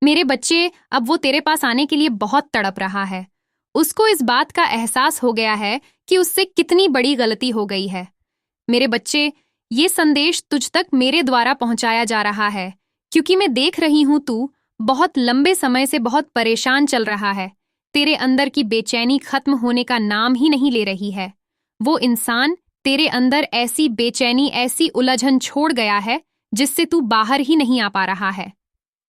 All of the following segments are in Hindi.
मेरे बच्चे, अब वो तेरे पास आने के लिए बहुत तड़प रहा है। उसको इस बात का एहसास हो गया है कि उससे कितनी बड़ी गलती हो गई है। मेरे बच्चे, ये संदेश तुझ तक मेरे द्वारा पहुंचाया जा रहा है, क्योंकि मैं देख रही हूं तू बहुत लंबे समय से बहुत परेशान चल रहा है। तेरे अंदर की बेचैनी खत्म होने का नाम ही नहीं ले रही है। वो इंसान तेरे अंदर ऐसी बेचैनी, ऐसी उलझन छोड़ गया है जिससे तू बाहर ही नहीं आ पा रहा है।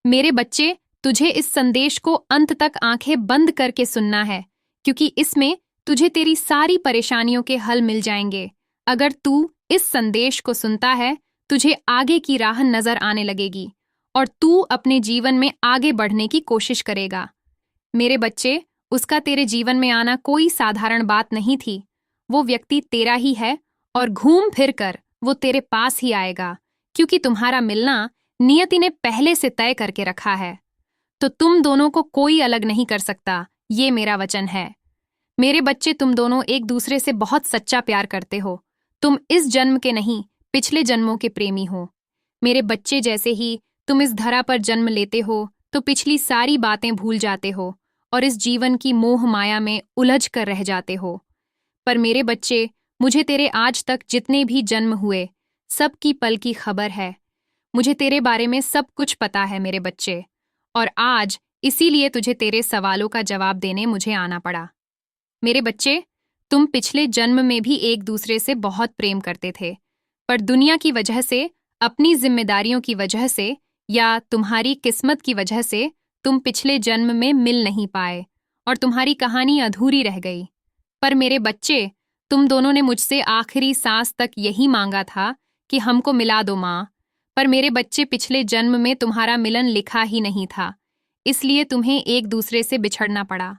मेरे बच्चे, तुझे इस संदेश को अंत तक आंखें बंद करके सुनना है, क्योंकि इसमें तुझे तेरी सारी परेशानियों के हल मिल जाएंगे। अगर तू इस संदेश को सुनता है, तुझे आगे की राह नजर आने लगेगी और तू अपने जीवन में आगे बढ़ने की कोशिश करेगा। मेरे बच्चे, उसका तेरे जीवन में आना कोई साधारण बात नहीं थी। वो व्यक्ति तेरा ही है और घूम फिर कर वो तेरे पास ही आएगा, क्योंकि तुम्हारा मिलना नियति ने पहले से तय करके रखा है। तो तुम दोनों को कोई अलग नहीं कर सकता, ये मेरा वचन है। मेरे बच्चे, तुम दोनों एक दूसरे से बहुत सच्चा प्यार करते हो। तुम इस जन्म के नहीं, पिछले जन्मों के प्रेमी हो। मेरे बच्चे, जैसे ही तुम इस धरा पर जन्म लेते हो तो पिछली सारी बातें भूल जाते हो और इस जीवन की मोह माया में उलझ कर रह जाते हो। पर मेरे बच्चे, मुझे तेरे आज तक जितने भी जन्म हुए, सब की पल की खबर है। मुझे तेरे बारे में सब कुछ पता है मेरे बच्चे, और आज इसीलिए तुझे तेरे सवालों का जवाब देने मुझे आना पड़ा। मेरे बच्चे, तुम पिछले जन्म में भी एक दूसरे से बहुत प्रेम करते थे, पर दुनिया की वजह से, अपनी जिम्मेदारियों की वजह से या तुम्हारी किस्मत की वजह से तुम पिछले जन्म में मिल नहीं पाए और तुम्हारी कहानी अधूरी रह गई। पर मेरे बच्चे, तुम दोनों ने मुझसे आखिरी सांस तक यही मांगा था कि हमको मिला दो माँ। पर मेरे बच्चे, पिछले जन्म में तुम्हारा मिलन लिखा ही नहीं था, इसलिए तुम्हें एक दूसरे से बिछड़ना पड़ा।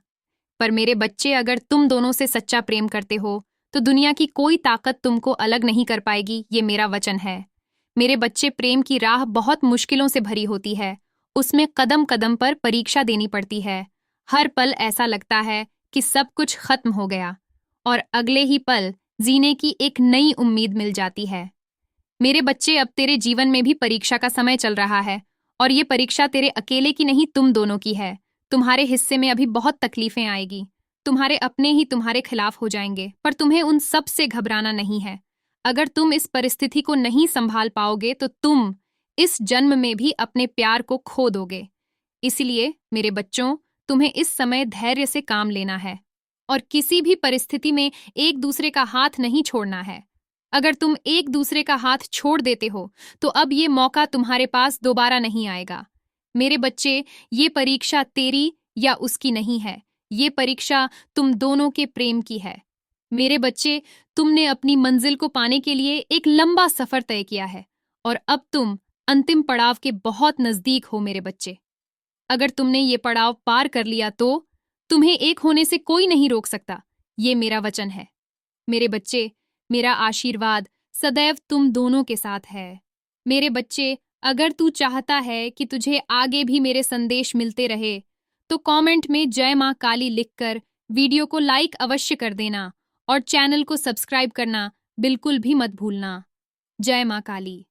पर मेरे बच्चे, अगर तुम दोनों से सच्चा प्रेम करते हो तो दुनिया की कोई ताकत तुमको अलग नहीं कर पाएगी, ये मेरा वचन है। मेरे बच्चे, प्रेम की राह बहुत मुश्किलों से भरी होती है। उसमें कदम कदम पर परीक्षा देनी पड़ती है। हर पल ऐसा लगता है कि सब कुछ खत्म हो गया और अगले ही पल जीने की एक नई उम्मीद मिल जाती है। मेरे बच्चे, अब तेरे जीवन में भी परीक्षा का समय चल रहा है और ये परीक्षा तेरे अकेले की नहीं, तुम दोनों की है। तुम्हारे हिस्से में अभी बहुत तकलीफें आएगी। तुम्हारे अपने ही तुम्हारे खिलाफ हो जाएंगे, पर तुम्हें उन सब से घबराना नहीं है। अगर तुम इस परिस्थिति को नहीं संभाल पाओगे तो तुम इस जन्म में भी अपने प्यार को खो दोगे। इसलिए मेरे बच्चों, तुम्हें इस समय धैर्य से काम लेना है और किसी भी परिस्थिति में एक दूसरे का हाथ नहीं छोड़ना है। अगर तुम एक दूसरे का हाथ छोड़ देते हो तो अब ये मौका तुम्हारे पास दोबारा नहीं आएगा। मेरे बच्चे, ये परीक्षा तेरी या उसकी नहीं है, ये परीक्षा तुम दोनों के प्रेम की है। मेरे बच्चे, तुमने अपनी मंजिल को पाने के लिए एक लंबा सफर तय किया है और अब तुम अंतिम पड़ाव के बहुत नजदीक हो मेरे बच्चे। अगर तुमने ये पड़ाव पार कर लिया तो तुम्हें एक होने से कोई नहीं रोक सकता, ये मेरा वचन है। मेरे बच्चे, मेरा आशीर्वाद सदैव तुम दोनों के साथ है। मेरे बच्चे, अगर तू चाहता है कि तुझे आगे भी मेरे संदेश मिलते रहे तो कमेंट में जय मां काली लिखकर वीडियो को लाइक अवश्य कर देना और चैनल को सब्सक्राइब करना बिल्कुल भी मत भूलना। जय मां काली।